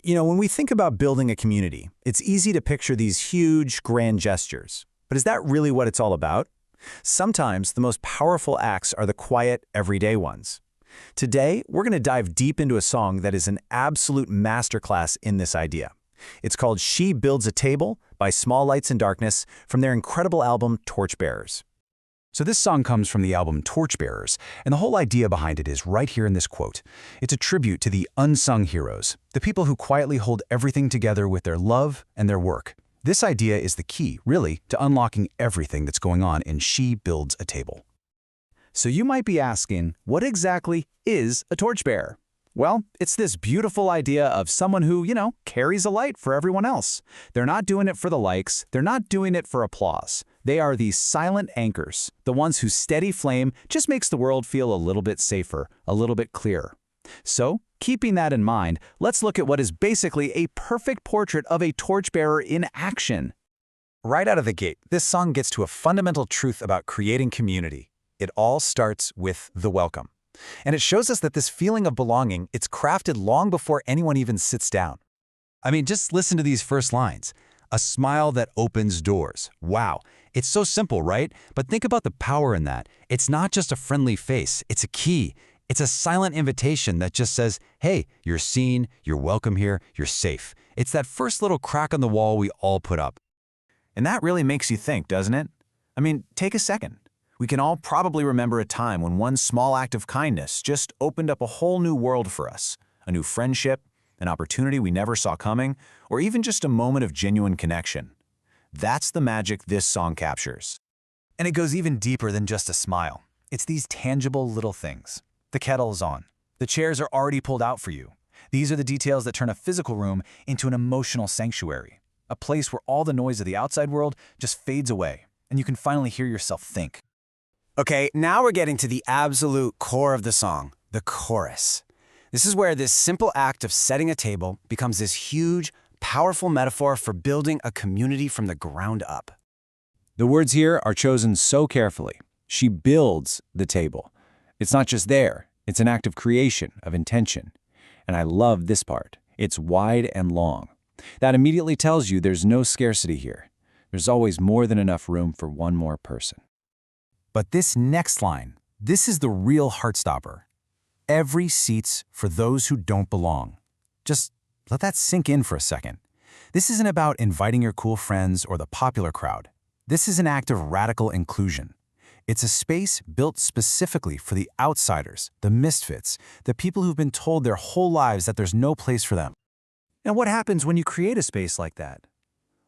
When we think about building a community, it's easy to picture these huge, grand gestures. But is that really what it's all about? Sometimes the most powerful acts are the quiet, everyday ones. Today, we're going to dive deep into a song that is an absolute masterclass in this idea. It's called She Builds a Table by Small Lights and Darkness from their incredible album Torchbearers. So this song comes from the album Torchbearers, and the whole idea behind it is right here in this quote. It's a tribute to the unsung heroes, the people who quietly hold everything together with their love and their work. This idea is the key, really, to unlocking everything that's going on in She Builds a Table. So you might be asking, what exactly is a torchbearer? Well, it's this beautiful idea of someone who, carries a light for everyone else. They're not doing it for the likes. They're not doing it for applause. They are these silent anchors, the ones whose steady flame just makes the world feel a little bit safer, a little bit clearer. So, keeping that in mind, let's look at what is basically a perfect portrait of a torchbearer in action. Right out of the gate, this song gets to a fundamental truth about creating community. It all starts with the welcome. And it shows us that this feeling of belonging, it's crafted long before anyone even sits down. I mean, just listen to these first lines. A smile that opens doors. Wow, it's so simple, right? But think about the power in that. It's not just a friendly face, it's a key. It's a silent invitation that just says, hey, you're seen, you're welcome here, you're safe. It's that first little crack on the wall we all put up. And that really makes you think, doesn't it? I mean, take a second. We can all probably remember a time when one small act of kindness just opened up a whole new world for us, a new friendship, an opportunity we never saw coming, or even just a moment of genuine connection. That's the magic this song captures. And it goes even deeper than just a smile. It's these tangible little things. The kettle is on. The chairs are already pulled out for you. These are the details that turn a physical room into an emotional sanctuary, a place where all the noise of the outside world just fades away, and you can finally hear yourself think. Okay, now we're getting to the absolute core of the song, the chorus. This is where this simple act of setting a table becomes this huge, powerful metaphor for building a community from the ground up. The words here are chosen so carefully. She builds the table. It's not just there. It's an act of creation, of intention. And I love this part. It's wide and long. That immediately tells you there's no scarcity here. There's always more than enough room for one more person. But this next line, this is the real heartstopper. Every seat's for those who don't belong. Just let that sink in for a second. This isn't about inviting your cool friends or the popular crowd. This is an act of radical inclusion. It's a space built specifically for the outsiders, the misfits, the people who've been told their whole lives that there's no place for them. And what happens when you create a space like that?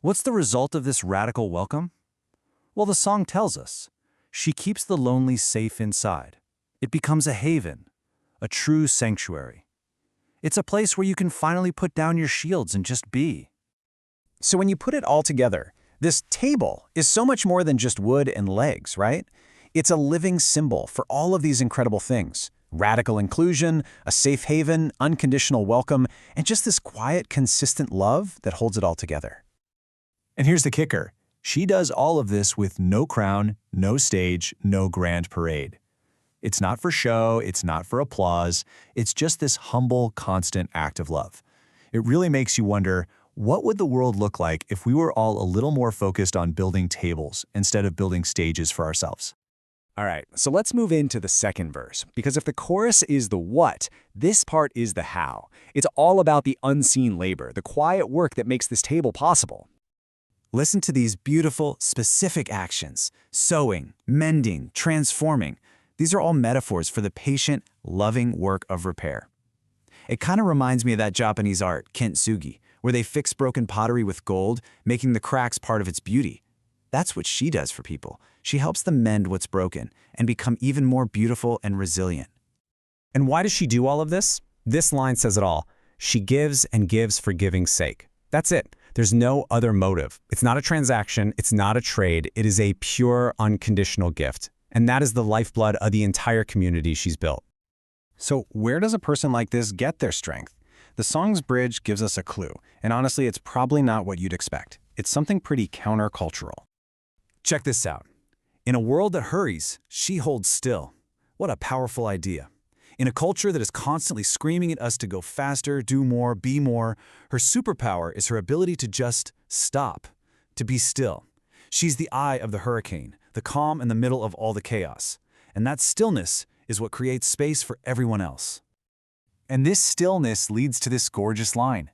What's the result of this radical welcome? Well, the song tells us. She keeps the lonely safe inside. It becomes a haven, a true sanctuary. It's a place where you can finally put down your shields and just be. So when you put it all together, this table is so much more than just wood and legs, right? It's a living symbol for all of these incredible things. Radical inclusion, a safe haven, unconditional welcome, and just this quiet, consistent love that holds it all together. And here's the kicker. She does all of this with no crown, no stage, no grand parade. It's not for show, it's not for applause, it's just this humble, constant act of love. It really makes you wonder, what would the world look like if we were all a little more focused on building tables instead of building stages for ourselves? All right, so let's move into the second verse, because if the chorus is the what, this part is the how. It's all about the unseen labor, the quiet work that makes this table possible. Listen to these beautiful, specific actions: sewing, mending, transforming. These are all metaphors for the patient, loving work of repair. It kind of reminds me of that Japanese art, kintsugi, where they fix broken pottery with gold, making the cracks part of its beauty. That's what she does for people. She helps them mend what's broken and become even more beautiful and resilient. And why does she do all of this? This line says it all. She gives and gives for giving's sake. That's it. There's no other motive. It's not a transaction. It's not a trade. It is a pure, unconditional gift. And that is the lifeblood of the entire community she's built. So where does a person like this get their strength? The song's bridge gives us a clue, and honestly, it's probably not what you'd expect. It's something pretty countercultural. Check this out. In a world that hurries, she holds still. What a powerful idea. In a culture that is constantly screaming at us to go faster, do more, be more, her superpower is her ability to just stop, to be still. She's the eye of the hurricane, the calm in the middle of all the chaos. And that stillness is what creates space for everyone else. And this stillness leads to this gorgeous line,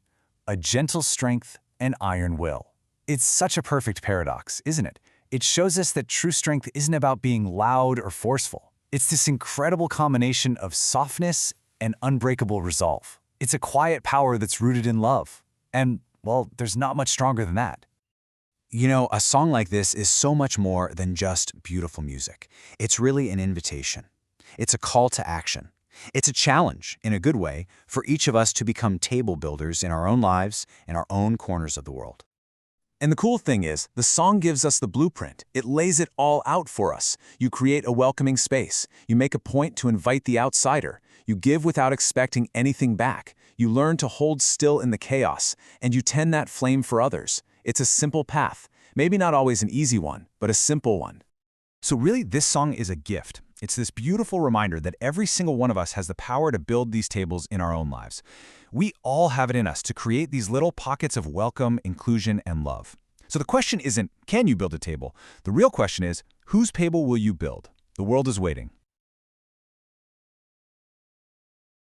a gentle strength and iron will. It's such a perfect paradox, isn't it? It shows us that true strength isn't about being loud or forceful. It's this incredible combination of softness and unbreakable resolve. It's a quiet power that's rooted in love. And, well, there's not much stronger than that. You know, a song like this is so much more than just beautiful music. It's really an invitation. It's a call to action. It's a challenge, in a good way, for each of us to become table builders in our own lives and our own corners of the world. And the cool thing is, the song gives us the blueprint. It lays it all out for us. You create a welcoming space. You make a point to invite the outsider. You give without expecting anything back. You learn to hold still in the chaos, and you tend that flame for others. It's a simple path. Maybe not always an easy one, but a simple one. So really, this song is a gift. It's this beautiful reminder that every single one of us has the power to build these tables in our own lives. We all have it in us to create these little pockets of welcome, inclusion, and love. So the question isn't, can you build a table? The real question is, whose table will you build? The world is waiting.